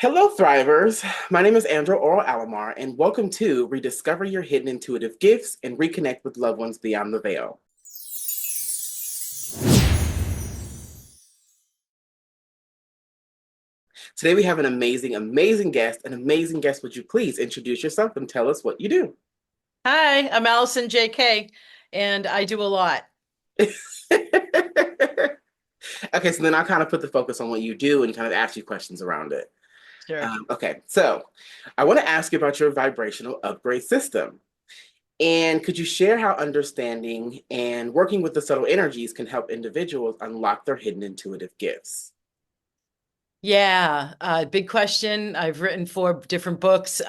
Hello, Thrivers. My name is Andrew Oral Alomar, and welcome to Rediscover Your Hidden Intuitive Gifts and Reconnect with Loved Ones Beyond the Veil. Today, we have an amazing, amazing guest. An amazing guest. Would you please introduce yourself and tell us what you do? Hi, I'm Alison JK, and I do a lot. Okay, so then I'll kind of put the focus on what you do and kind of ask you questions around it. Sure. Okay, so I want to ask you about your vibrational upgrade system. And could you share how understanding and working with the subtle energies can help individuals unlock their hidden intuitive gifts? Yeah, big question. I've written four different books.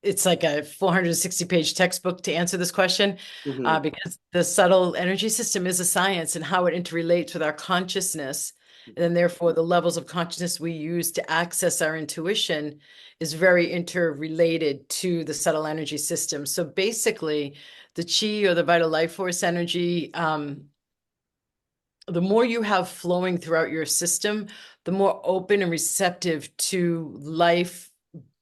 It's like a 460-page textbook to answer this question, Hmm. because the subtle energy system is a science and how it interrelates with our consciousness. And then, therefore, the levels of consciousness we use to access our intuition is very interrelated to the subtle energy system. So basically, the chi or the vital life force energy, the more you have flowing throughout your system, the more open and receptive to life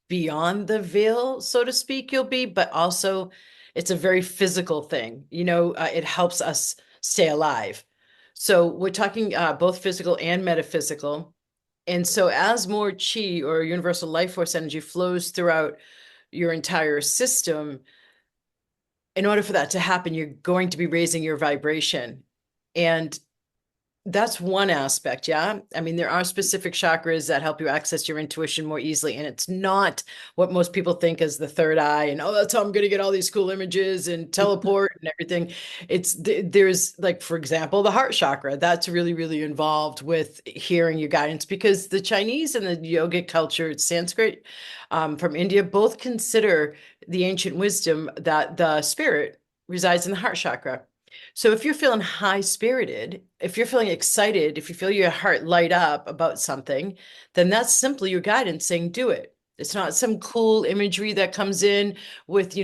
beyond the veil, so to speak, you'll be. But also, it's a very physical thing. It helps us stay alive. So we're talking both physical and metaphysical. And so, as more chi or universal life force energy flows throughout your entire system, in order for that to happen, you're going to be raising your vibration. And that's one aspect, yeah. I mean, there are specific chakras that help you access your intuition more easily, and it's not what most people think as the third eye, and oh, that's how I'm going to get all these cool images and teleport and everything. There's like, for example, the heart chakra. That's really, really involved with hearing your guidance because the Chinese and the yogic culture, Sanskrit, from India, both consider the ancient wisdom that the spirit resides in the heart chakra. So if you're feeling high spirited, if you're feeling excited, if you feel your heart light up about something, then that's simply your guidance saying, do it. It's not some cool imagery that comes in with,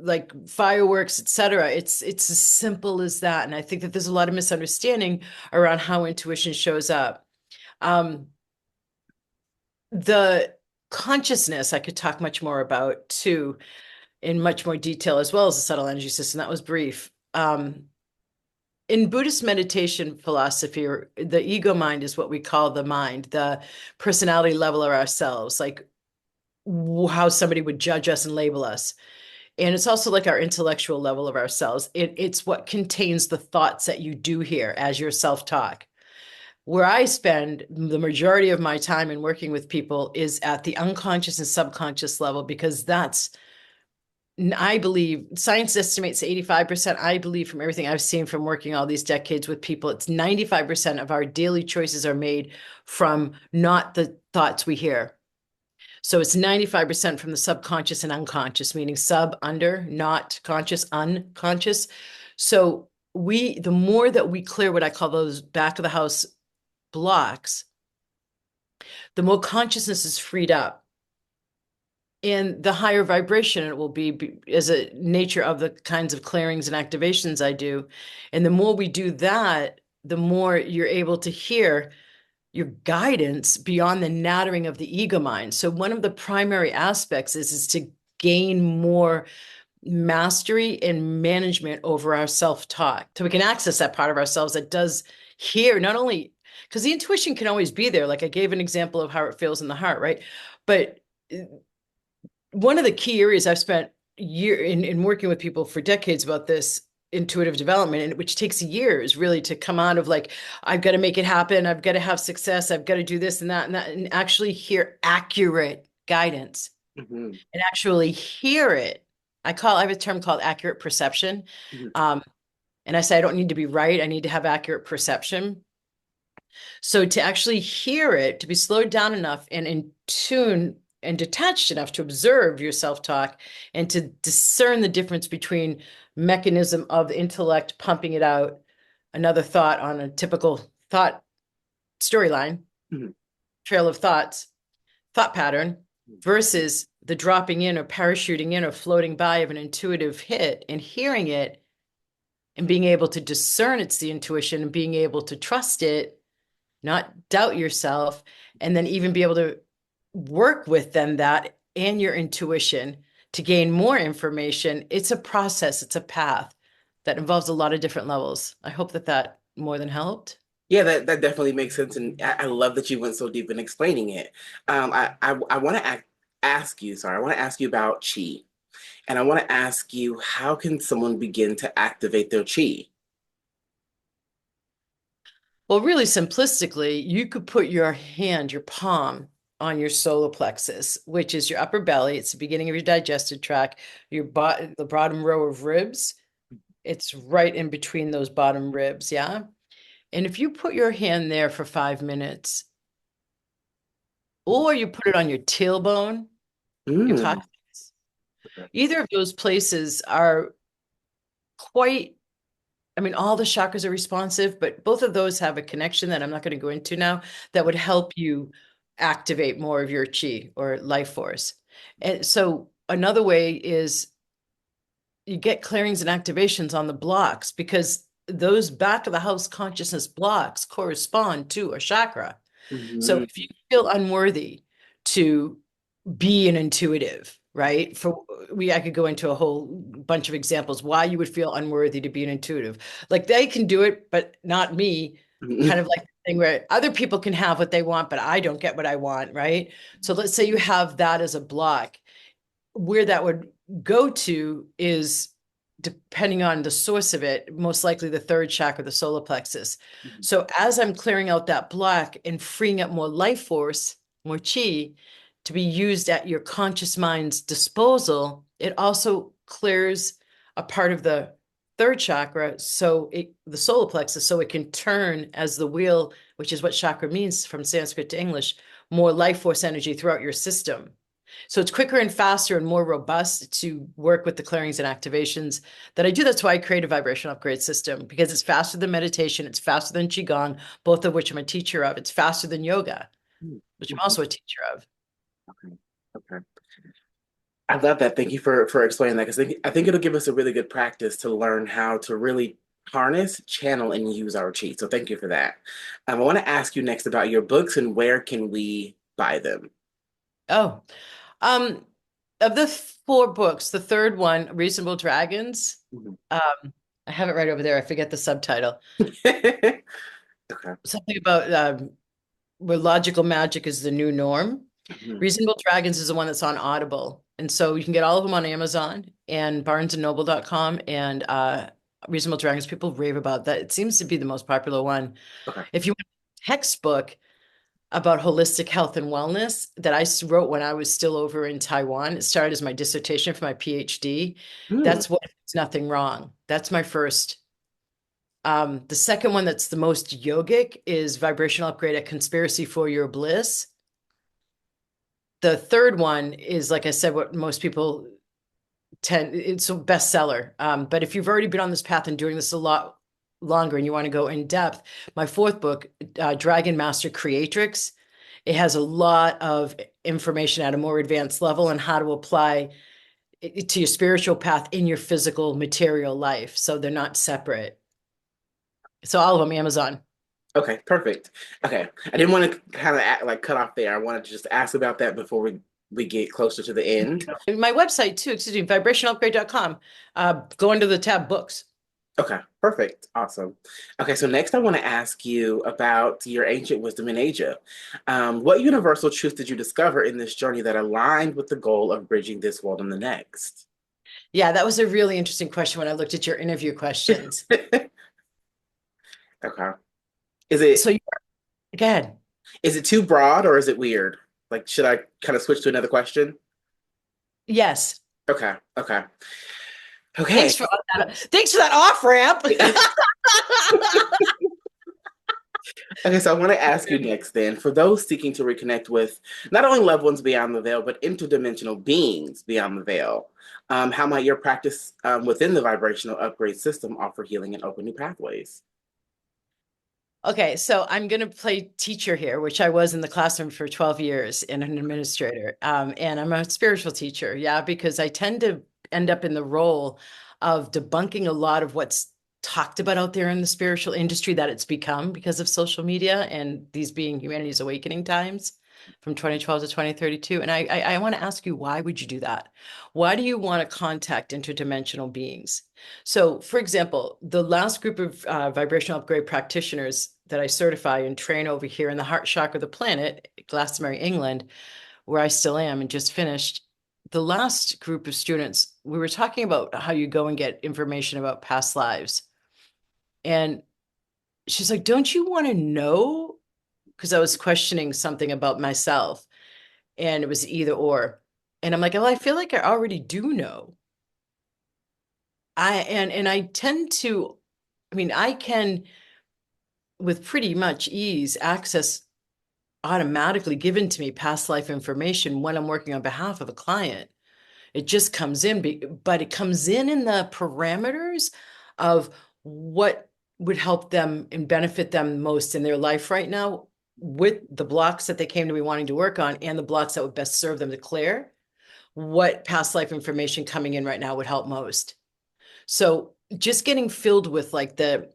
like fireworks, etc. It's as simple as that. And I think that there's a lot of misunderstanding around how intuition shows up. Um, the consciousness I could talk much more about too, in much more detail, as well as the subtle energy system. That was brief. In Buddhist meditation philosophy, or the ego mind is what we call the mind, the personality level of ourselves, like how somebody would judge us and label us. And it's also like our intellectual level of ourselves. It's what contains the thoughts that you do here as your self-talk. Where I spend the majority of my time in working with people is at the unconscious and subconscious level, because I believe science estimates 85%. I believe from everything I've seen from working all these decades with people, it's 95% of our daily choices are made from not the thoughts we hear. So it's 95% from the subconscious and unconscious, meaning sub, under, not conscious, unconscious. So the more that we clear what I call those back of the house blocks, the more consciousness is freed up. And the higher vibration it will be as a nature of the kinds of clearings and activations I do. And the more we do that, the more you're able to hear your guidance beyond the nattering of the ego mind. So one of the primary aspects is to gain more mastery and management over our self-talk, so we can access that part of ourselves that does hear, not only because the intuition can always be there. Like I gave an example of how it feels in the heart, right? But one of the key areas I've spent in working with people for decades about this intuitive development, and which takes years really to come out of, like, I've got to make it happen, I've got to have success, I've got to do this and that and that, and actually hear accurate guidance Hmm. and actually hear it. I have a term called accurate perception. Hmm. Um, and I say I don't need to be right, I need to have accurate perception. So to actually hear it, to be slowed down enough and in tune and detached enough to observe your self-talk and to discern the difference between mechanism of the intellect pumping it out, another thought on a typical thought storyline, Hmm. trail of thoughts, thought pattern, versus the dropping in or parachuting in or floating by of an intuitive hit and hearing it and being able to discern it's the intuition and being able to trust it, not doubt yourself, and then even be able to work with then that and your intuition to gain more information. It's a process, it's a path that involves a lot of different levels. I hope that that more than helped. Yeah, that definitely makes sense, and I love that you went so deep in explaining it. I want to ask you, sorry, I want to ask you about chi, and I want to ask you, how can someone begin to activate their chi? Well, really simplistically, you could put your hand, your palm, on your solar plexus, which is your upper belly. It's the beginning of your digestive tract, the bottom row of ribs. It's right in between those bottom ribs, yeah? And if you put your hand there for 5 minutes, or you put it on your tailbone, your Mm. coccyx, either of those places are quite, I mean, all the chakras are responsive, but both of those have a connection that I'm not going to go into now that would help you activate more of your chi or life force. And so another way is you get clearings and activations on the blocks because those back of the house consciousness blocks correspond to a chakra. So Mhm. if you feel unworthy to be an intuitive, right? I could go into a whole bunch of examples why you would feel unworthy to be an intuitive. Like they can do it, but not me. Kind of like the thing where other people can have what they want, but I don't get what I want, right? So let's say you have that as a block. Where that would go to is depending on the source of it, most likely the third chakra, the solar plexus. So as I'm clearing out that block and freeing up more life force, more chi to be used at your conscious mind's disposal, it also clears a part of the third chakra, the solar plexus, so it can turn as the wheel, which is what chakra means from Sanskrit to English, more life force energy throughout your system. So it's quicker and faster and more robust to work with the clearings and activations that I do. That's why I create a vibration upgrade system because it's faster than meditation. It's faster than Qigong, both of which I'm a teacher of. It's faster than yoga, which I'm Mhm. also a teacher of. Okay. Okay. I love that. Thank you for explaining that because I think it'll give us a really good practice to learn how to really harness, channel, and use our chi. So thank you for that. I want to ask you next about your books and where can we buy them? Oh, um, of the four books, the third one, Reasonable Dragons, Mhm. I have it right over there. I forget the subtitle. Okay. Something about where logical magic is the new norm. Mhm. Reasonable Dragons is the one that's on Audible. And so you can get all of them on Amazon and barnesandnoble.com and Reasonable Dragons. People rave about that. It seems to be the most popular one. Okay. If you want a textbook about holistic health and wellness that wrote when I was still over in Taiwan, it started as my dissertation for my PhD. Mm. That's what It's Nothing Wrong. That's my first. The second one that's the most yogic is Vibrational Upgrade, A Conspiracy for Your Bliss. The third one is, like I said, what most people it's a bestseller. But if you've already been on this path and doing this a lot longer and you want to go in depth, my fourth book, Dragon Master Creatrix, it has a lot of information at a more advanced level on how to apply it to your spiritual path in your physical material life. So they're not separate. So all of them, Amazon. Okay, perfect. Okay. I didn't want to kind of like cut off there. I wanted to just ask about that before we get closer to the end. And my website too, excuse me, vibrationalupgrade.com. Go under the tab books. Okay, perfect. Awesome. Okay, so next I want to ask you about your ancient wisdom in Asia. What universal truth did you discover in this journey that aligned with the goal of bridging this world and the next? Yeah, that was a really interesting question when I looked at your interview questions. Okay. Is So it you go ahead. is it too broad or is it weird? Like, should I kind of switch to another question? Yes. Okay, okay, okay. Thanks for that off ramp. Okay, so I want to ask you next then, for those seeking to reconnect with not only loved ones beyond the veil, but interdimensional beings beyond the veil, how might your practice within the vibrational upgrade system offer healing and open new pathways? Okay, so I'm going to play teacher here, which I was in the classroom for 12 years and an administrator. And I'm a spiritual teacher, yeah, because I tend to end up in the role of debunking a lot of what's talked about out there in the spiritual industry that it's become because of social media and these being humanity's awakening times. from 2012 to 2032. And I want to ask you, why would you do that? Why do you want to contact interdimensional beings? So, for example, the last group of vibrational upgrade practitioners that I certify and train over here in the heart chakra of the planet, Glastonbury, England, where I still am and just finished, the last group of students, we were talking about how you go and get information about past lives. And she's like, don't you want to know? Because I was questioning something about myself and it was either or. And I'm like, well, I feel like I already do know. And I tend to, I mean, I can with pretty much ease access automatically given to me past life information when I'm working on behalf of a client. It just comes in, but it comes in the parameters of what would help them and benefit them most in their life right now with the blocks that they came to me wanting to work on and the blocks that would best serve them to clear. What past life information coming in right now would help most. So just getting filled with like the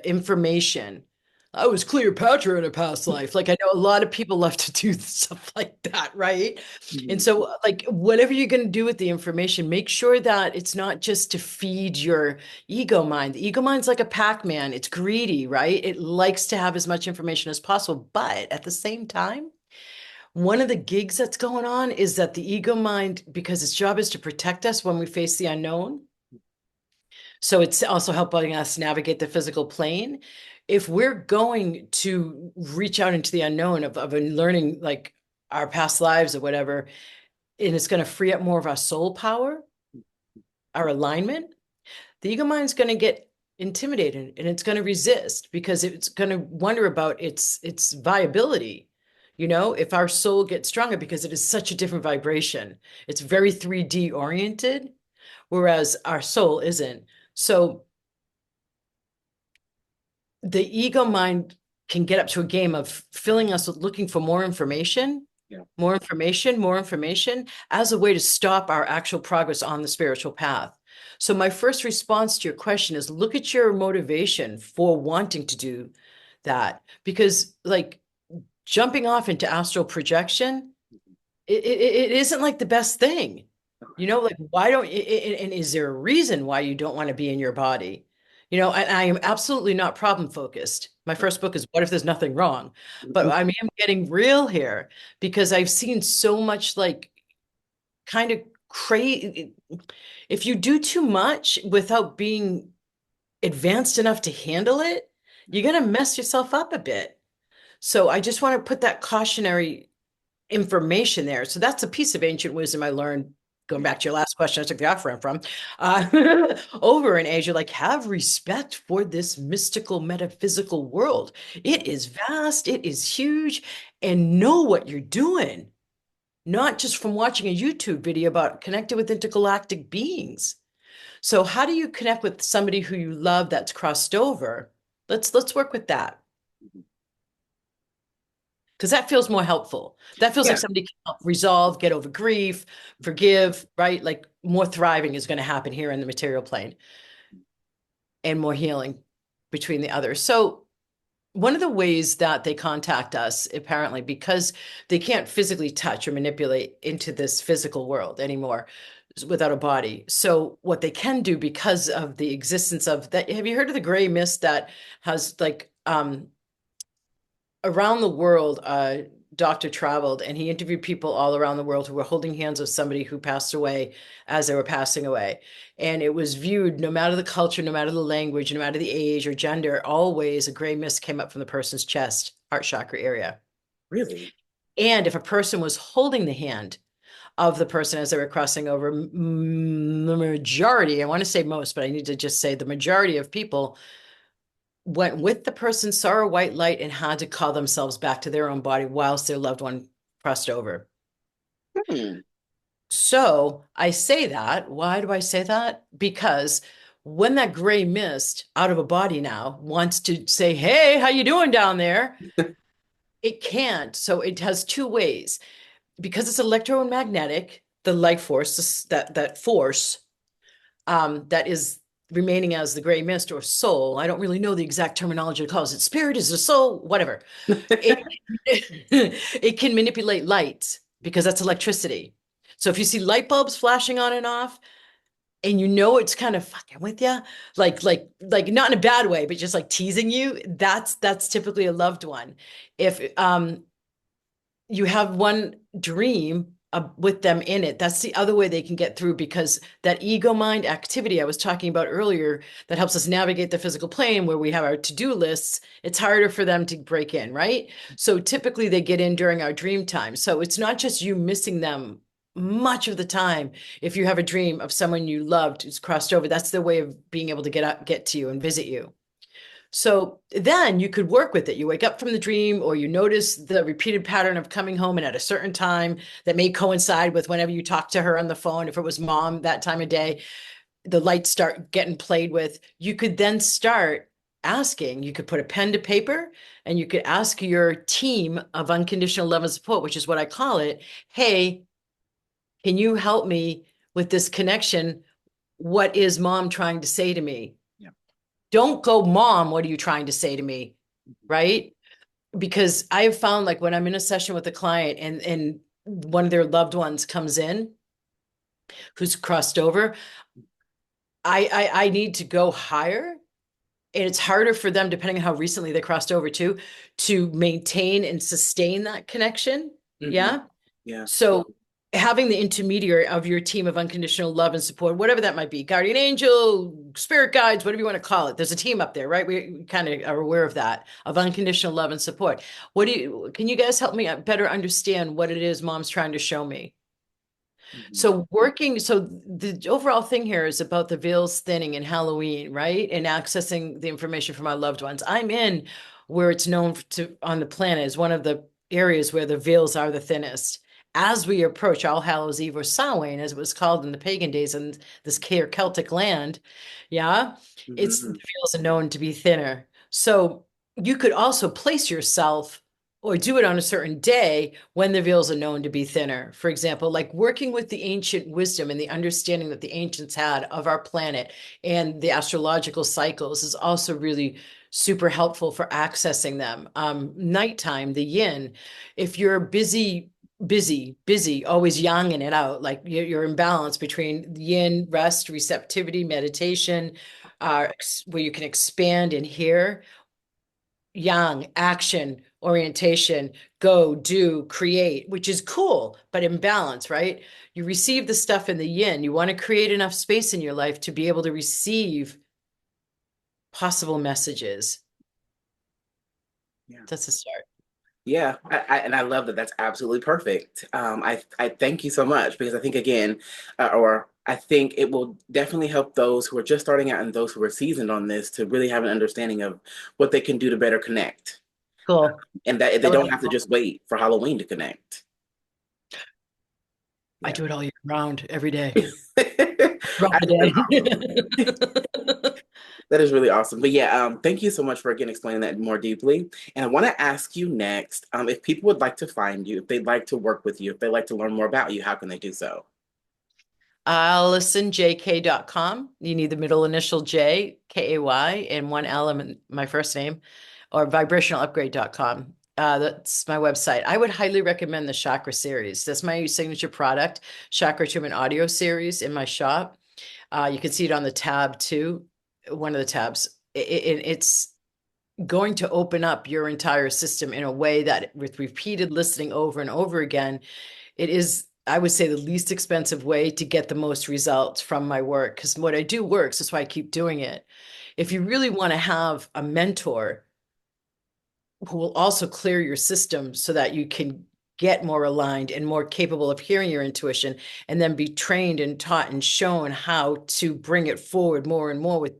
information. I was Cleopatra in a past life. Like I know a lot of people love to do stuff like that, right? And Mhm. so like whatever you're going to do with the information, make sure that it's not just to feed your ego mind. The ego mind's like a Pac-Man. It's greedy, right? It likes to have as much information as possible, but at the same time, one of the gigs that's going on is that the ego mind, because its job is to protect us when we face the unknown, so it's also helping us navigate the physical plane. If we're going to reach out into the unknown of learning like our past lives or whatever, and it's going to free up more of our soul power, our alignment, the ego mind's going to get intimidated and it's going to resist because it's going to wonder about its viability. You know, if our soul gets stronger because it is such a different vibration, it's very 3D oriented, whereas our soul isn't. So the ego mind can get up to a game of filling us with looking for more information, Yeah. more information, more information as a way to stop our actual progress on the spiritual path. So my first response to your question is look at your motivation for wanting to do that because like jumping off into astral projection, it isn't like the best thing. You Okay. know, like why don't and is there a reason why you don't want to be in your body? You know, and I am absolutely not problem focused. My first book is What If There's Nothing Wrong? But I mean, I'm getting real here because I've seen so much like kind of crazy. If you do too much without being advanced enough to handle it, you're going to mess yourself up a bit. So I just want to put that cautionary information there. So that's a piece of ancient wisdom I learned going back to your last question I took the off ramp from over in Asia, like have respect for this mystical metaphysical world. It is vast, it is huge, and know what you're doing, not just from watching a YouTube video about connecting with intergalactic beings. So how do you connect with somebody who you love that's crossed over? Let's work with that because that feels more helpful. That feels like Yeah. somebody can help resolve, get over grief, forgive, right? Like more thriving is going to happen here in the material plane and more healing between the others. So, one of the ways that they contact us, apparently, because they can't physically touch or manipulate into this physical world anymore without a body. So, what they can do because of the existence of that, have you heard of the gray mist that has like around the world, doctor traveled and he interviewed people all around the world who were holding hands with somebody who passed away as they were passing away. And it was viewed, no matter the culture, no matter the language, no matter the age or gender, always a gray mist came up from the person's chest, heart chakra area. Really? And if a person was holding the hand of the person as they were crossing over, the majority, I want to say most, but I need to just say the majority of people went with the person, saw a white light, and had to call themselves back to their own body whilst their loved one crossed over. Hmm. So I say that. Why do I say that? Because when that gray mist out of a body now wants to say, "Hey, how you doing down there?" It can't. So it has two ways. Because it's electromagnetic, the life force, that force that is remaining as the gray mist or soul. I don't really know the exact terminology it calls it. Spirit is a soul, whatever. It, it can manipulate light because that's electricity. So if you see light bulbs flashing on and off, and you know it's kind of fucking with you, like not in a bad way, but just like teasing you, that's typically a loved one. If you have one dream with them in it, that's the other way they can get through, because that ego mind activity I was talking about earlier that helps us navigate the physical plane where we have our to-do lists, it's harder for them to break in, right? So typically they get in during our dream time. So it's not just you missing them much of the time. If you have a dream of someone you loved who's crossed over, that's their way of being able to get to you and visit you. So then you could work with it. You wake up from the dream, or you notice the repeated pattern of coming home and at a certain time that may coincide with whenever you talk to her on the phone. If it was mom that time of day, the lights start getting played with. You could then start asking, you could put a pen to paper and you could ask your team of unconditional love and support, which is what I call it. Hey, can you help me with this connection? What is mom trying to say to me? Yeah. Don't go, mom, what are you trying to say to me? Right? Because I have found, like, when I'm in a session with a client and one of their loved ones comes in who's crossed over, I need to go higher. And it's harder for them, depending on how recently they crossed over to maintain and sustain that connection. Hmm. Yeah. Yeah. So having the intermediary of your team of unconditional love and support, whatever that might be, guardian angel, spirit guides, whatever you want to call it. There's a team up there, right? We kind of are aware of that, of unconditional love and support. Can you guys help me better understand what it is mom's trying to show me? Hmm. So the overall thing here is about the veils thinning in Halloween, right? And accessing the information from our loved ones. I'm in where it's known to on the planet as one of the areas where the veils are the thinnest. As we approach All Hallows Eve, or Samhain, as it was called in the pagan days in this Celtic land, yeah, it's the Hmm. veils are known to be thinner. So you could also place yourself or do it on a certain day when the veils are known to be thinner. For example, like working with the ancient wisdom and the understanding that the ancients had of our planet and the astrological cycles is also really super helpful for accessing them. Nighttime, the yin, if you're busy, always yanging it out, like you're in balance between yin, rest, receptivity, meditation, where you can expand and hear, yang, action, orientation, go, do, create, which is cool, but in balance, right? You receive the stuff in the yin. You want to create enough space in your life to be able to receive possible messages. Yeah. That's a start. Yeah, and I love that. That's absolutely perfect. I thank you so much because I think again, or I think it will definitely help those who are just starting out and those who are seasoned on this to really have an understanding of what they can do to better connect, Cool. and that they I like don't have to just wait for Halloween to connect. I Yeah. do it all year round, every day, I throughout think that's awesome. the day. That is really awesome. But yeah, thank you so much for again explaining that more deeply. And I want to ask you next, if people would like to find you, if they'd like to work with you, if they'd like to learn more about you, how can they do so? AlisonJK.com. You need the middle initial J, Kay, and one L in my first name, or vibrationalupgrade.com. That's my website. I would highly recommend the Chakra series. That's my signature product, Chakra Attunement audio series in my shop. You can see it on the tab too, one of the tabs. It's going to open up your entire system in a way that, with repeated listening over and over again, it is, I would say, the least expensive way to get the most results from my work, because what I do works. That's why I keep doing it. If you really want to have a mentor who will also clear your system so that you can get more aligned and more capable of hearing your intuition, and then be trained and taught and shown how to bring it forward more and more with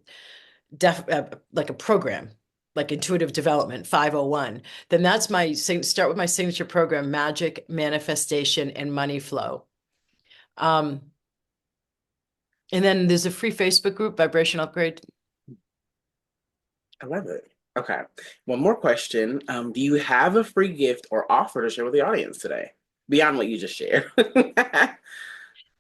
like a program, like intuitive development 501, then that's start with my signature program, Magic, Manifestation, and Money Flow. Um, and then there's a free Facebook group, Vibration Upgrade. I love it. Okay. One more question. Do you have a free gift or offer to share with the audience today beyond what you just shared?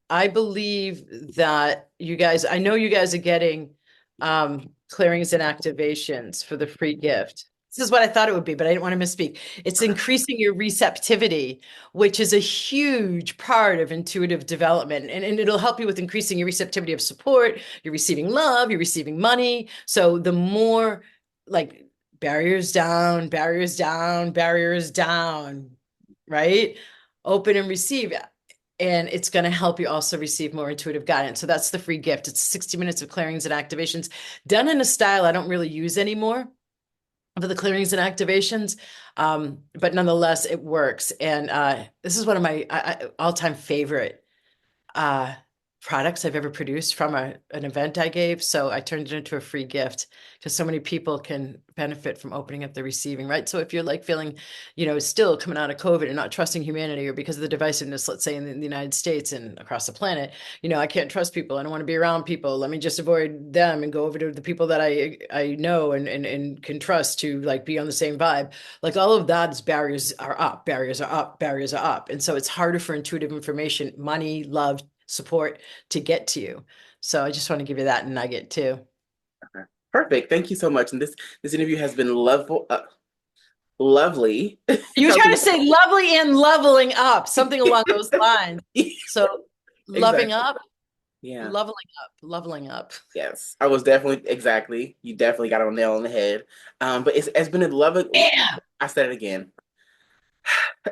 I believe that you guys, I know you guys are getting clearings and activations for the free gift. This is what I thought it would be, but I didn't want to misspeak. It's increasing your receptivity, which is a huge part of intuitive development. And it'll help you with increasing your receptivity of support. You're receiving love, you're receiving money. So the more like barriers down, barriers down, barriers down, right? Open and receive. And it's going to help you also receive more intuitive guidance. So that's the free gift. It's 60 minutes of clearings and activations done in a style I don't really use anymore for the clearings and activations. But nonetheless, it works. And this is one of my all-time favorite uh, products I've ever produced from an event I gave. So I turned it into a free gift because so many people can benefit from opening up the receiving, right? So if you're like feeling, still coming out of COVID and not trusting humanity, or because of the divisiveness, let's say in the United States and across the planet, I can't trust people. I don't want to be around people. Let me just avoid them and go over to the people that I know and can trust to like be on the same vibe. Like all of that is barriers are up, barriers are up, barriers are up. And so it's harder for intuitive information, money, love, support to get to you. So I just want to give you that nugget too. Okay. Perfect. Thank you so much. And this interview has been lovely. You were trying to Helping. say lovely and leveling up, something along those lines. So loving Exactly. up, Yeah. leveling up, leveling up. Yes. I was definitely exactly. You definitely got a nail on the head. But it's been a lovely. Yeah. I said it again.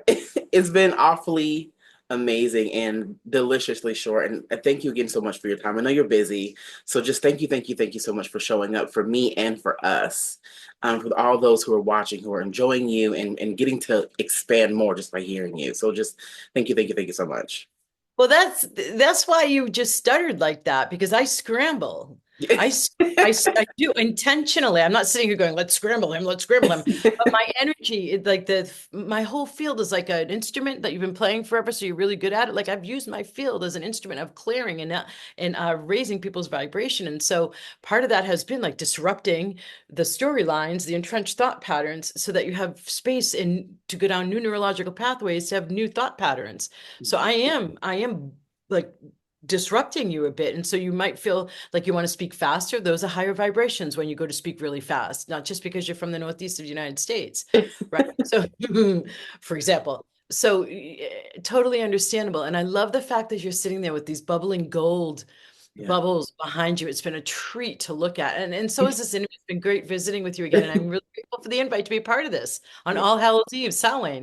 It's been awfully amazing and deliciously short. And thank you again so much for your time. I know you're busy. So just thank you so much for showing up for me and for us. For all those who are watching, who are enjoying you and getting to expand more just by hearing you. So just thank you so much. Well, that's why you just stuttered like that because I scramble. I do intentionally. I'm not sitting here going, let's scramble him, let's scramble him. But my energy, like my whole field is like an instrument that you've been playing forever, so you're really good at it. Like I've used my field as an instrument of clearing and raising people's vibration. And so part of that has been like disrupting the storylines, the entrenched thought patterns, so that you have space to go down new neurological pathways to have new thought patterns. So I am like disrupting you a bit. And so you might feel like you want to speak faster. Those are higher vibrations when you go to speak really fast, not just because you're from the Northeast of the United States, right? So, for example, so totally understandable. And I love the fact that you're sitting there with these bubbling gold Yeah. bubbles behind you. It's been a treat to look at. And so is this interview. It's been great visiting with you again. And I'm really grateful for the invite to be a part of this on Yeah. All Hallows Eve, Samhain.